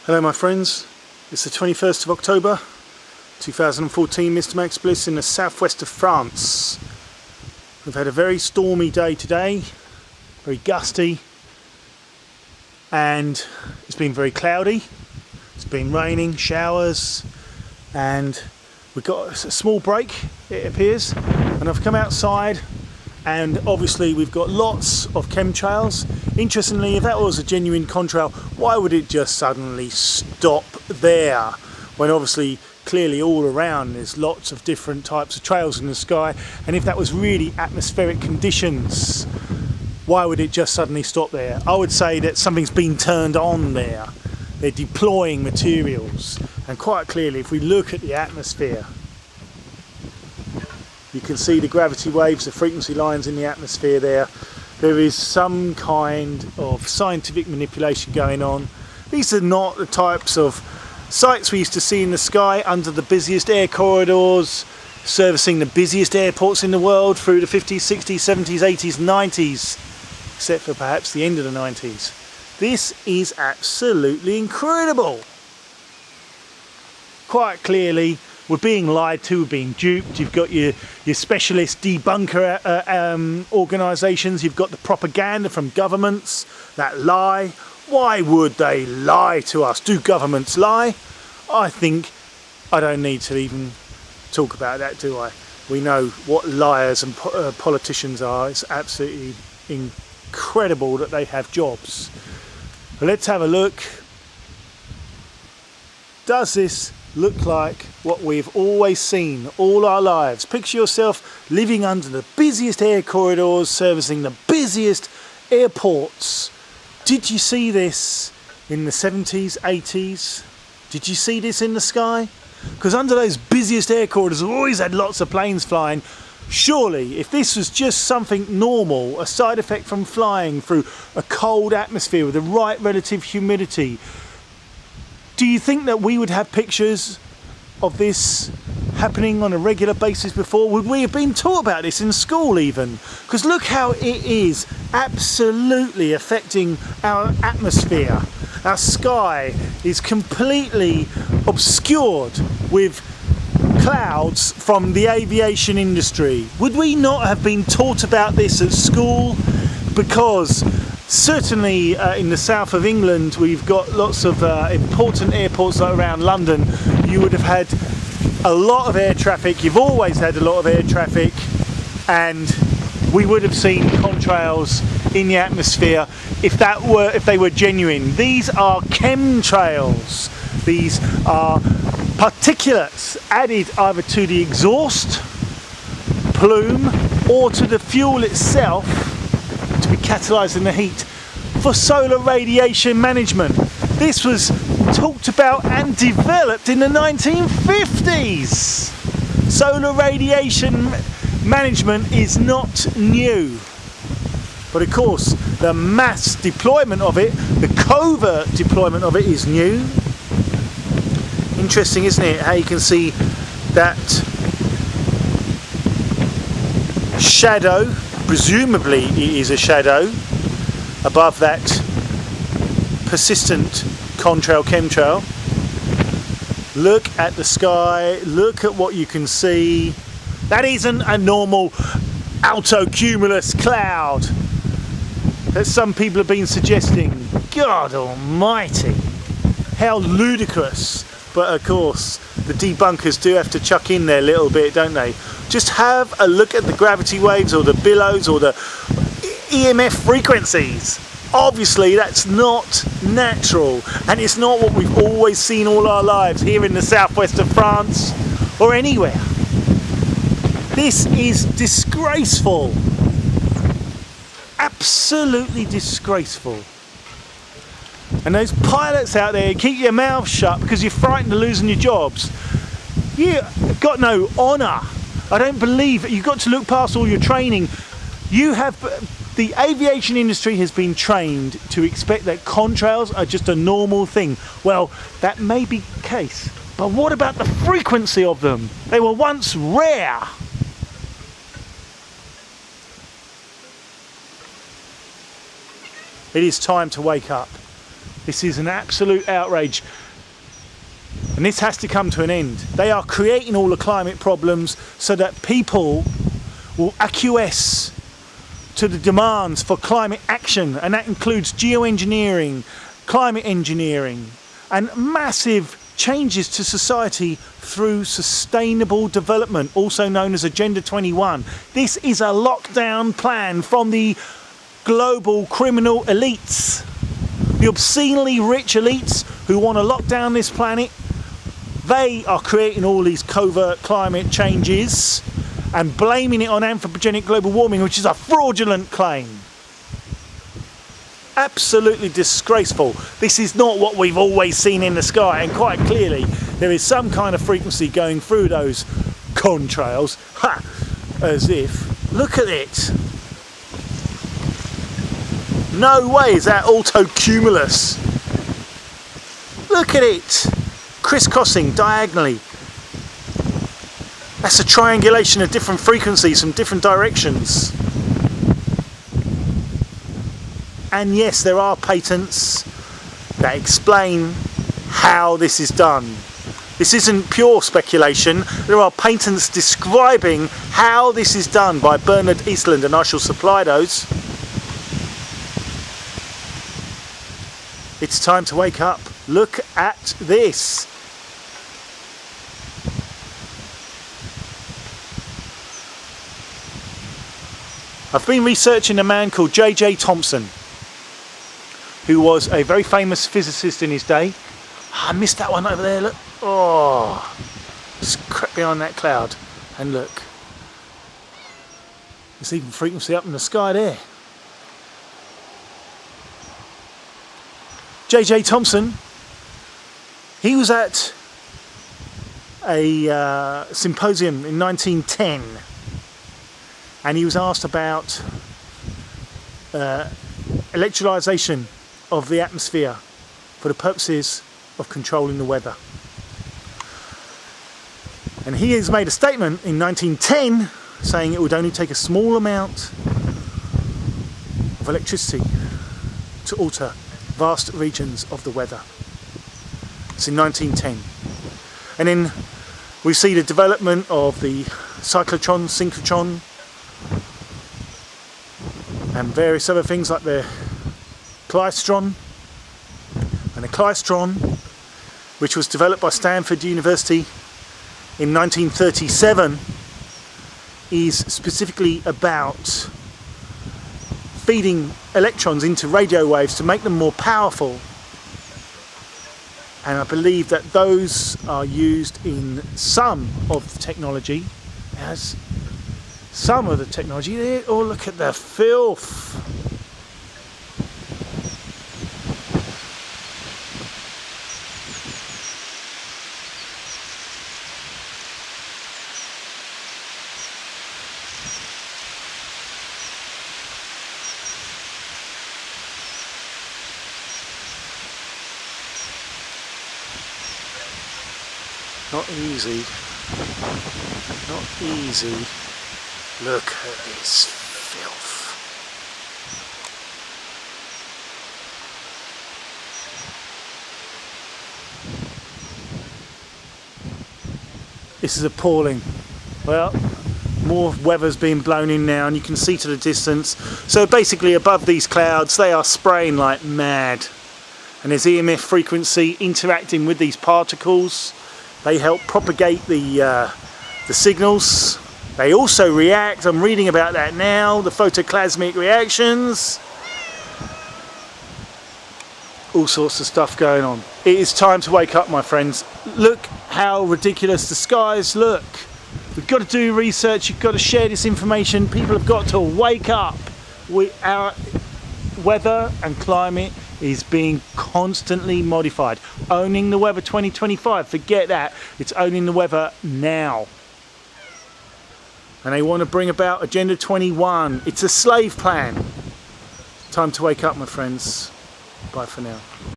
Hello my friends, it's the 21st of October 2014, Mr. Max Bliss in the southwest of France. We've had a very stormy day today, very gusty, and it's been very cloudy. It's been raining, showers, and we've got a small break, it appears, and I've come outside and obviously we've got lots of chemtrails. Interestingly, if that was a genuine contrail, why would it just suddenly stop there? When obviously, clearly all around there's lots of different types of trails in the sky, and if that was really atmospheric conditions, why would it just suddenly stop there? I would say that something's been turned on there. They're deploying materials, and quite clearly if we look at the atmosphere, you can see the gravity waves, the frequency lines in the atmosphere there. There is some kind of scientific manipulation going on. These are not the types of sites we used to see in the sky under the busiest air corridors, servicing the busiest airports in the world through the 50s, 60s, 70s, 80s, 90s, except for perhaps the end of the 90s. This is absolutely incredible. Quite clearly, we're being lied to, we're being duped. You've got your specialist debunker organisations, you've got the propaganda from governments that lie. Why would they lie to us? Do governments lie? I don't need to even talk about that, do I? We know what liars and politicians are. It's absolutely incredible that they have jobs. But let's have a look. Does this look like what we've always seen all our lives? Picture yourself living under the busiest air corridors, servicing the busiest airports. Did you see this in the 70s, 80s? Did you see this in the sky? Because under those busiest air corridors, we've always had lots of planes flying. Surely, if this was just something normal, a side effect from flying through a cold atmosphere with the right relative humidity, do you think that we would have pictures of this happening on a regular basis before? Would we have been taught about this in school even? Because look how it is absolutely affecting our atmosphere. Our sky is completely obscured with clouds from the aviation industry. Would we not have been taught about this at school? Because certainly in the south of England, we've got lots of important airports like around London. You would have had a lot of air traffic. You've always had a lot of air traffic, and we would have seen contrails in the atmosphere if they were genuine. These are chemtrails. These are particulates added either to the exhaust plume or to the fuel itself to be catalysed in the heat for solar radiation management. This was talked about and developed in the 1950s. Solar radiation management is not new. But of course, the mass deployment of it, the covert deployment of it is new. Interesting, isn't it, how you can see that shadow, presumably it is a shadow, above that persistent chemtrail. Look at the sky, look at what you can see. That isn't a normal altocumulus cloud that some people have been suggesting. God almighty, how ludicrous. But of course, the debunkers do have to chuck in their little bit, don't they? Just have a look at the gravity waves or the billows or the EMF frequencies. Obviously, that's not natural, and it's not what we've always seen all our lives here in the southwest of France or anywhere. This is disgraceful. Absolutely disgraceful. And those pilots out there, keep your mouth shut because you're frightened of losing your jobs. You've got no honour. I don't believe it. You've got to look past all your training. The aviation industry has been trained to expect that contrails are just a normal thing. Well, that may be the case, but what about the frequency of them? They were once rare. It is time to wake up. This is an absolute outrage. And this has to come to an end. They are creating all the climate problems so that people will acquiesce to the demands for climate action, and that includes geoengineering, climate engineering, and massive changes to society through sustainable development, also known as Agenda 21. This is a lockdown plan from the global criminal elites, the obscenely rich elites who want to lock down this planet. They are creating all these covert climate changes and blaming it on anthropogenic global warming, which is a fraudulent claim. Absolutely disgraceful. This is not what we've always seen in the sky, and quite clearly there is some kind of frequency going through those contrails. Ha! As if, look at it. No way is that altocumulus. Look at it. Crisscrossing diagonally. That's a triangulation of different frequencies from different directions. And yes, there are patents that explain how this is done. This isn't pure speculation. There are patents describing how this is done by Bernard Eastland, and I shall supply those. It's time to wake up. Look at this. I've been researching a man called J.J. Thomson, who was a very famous physicist in his day. I missed that one over there, look. Oh, just crept behind that cloud. And look, there's even frequency up in the sky there. J.J. Thomson, he was at a symposium in 1910, and he was asked about electrolysation of the atmosphere for the purposes of controlling the weather. And he has made a statement in 1910 saying it would only take a small amount of electricity to alter vast regions of the weather. It's in 1910. And then we see the development of the cyclotron, synchrotron, and various other things like the klystron. And the klystron, which was developed by Stanford University in 1937, is specifically about feeding electrons into radio waves to make them more powerful. And I believe that those are used in some of the technology, as some of the technology there. Oh, look at the filth. Not easy. Not easy. Look at this filth. This is appalling. Well, more weather's being blown in now, and you can see to the distance. So basically above these clouds they are spraying like mad. And there's EMF frequency interacting with these particles. They help propagate the signals. They also react. I'm reading about that now. The photoplasmic reactions. All sorts of stuff going on. It is time to wake up, my friends. Look how ridiculous the skies look. We've got to do research. You've got to share this information. People have got to wake up. Our weather and climate is being constantly modified. Owning the weather 2025, forget that. It's owning the weather now. And they want to bring about Agenda 21. It's a slave plan. Time to wake up, my friends. Bye for now.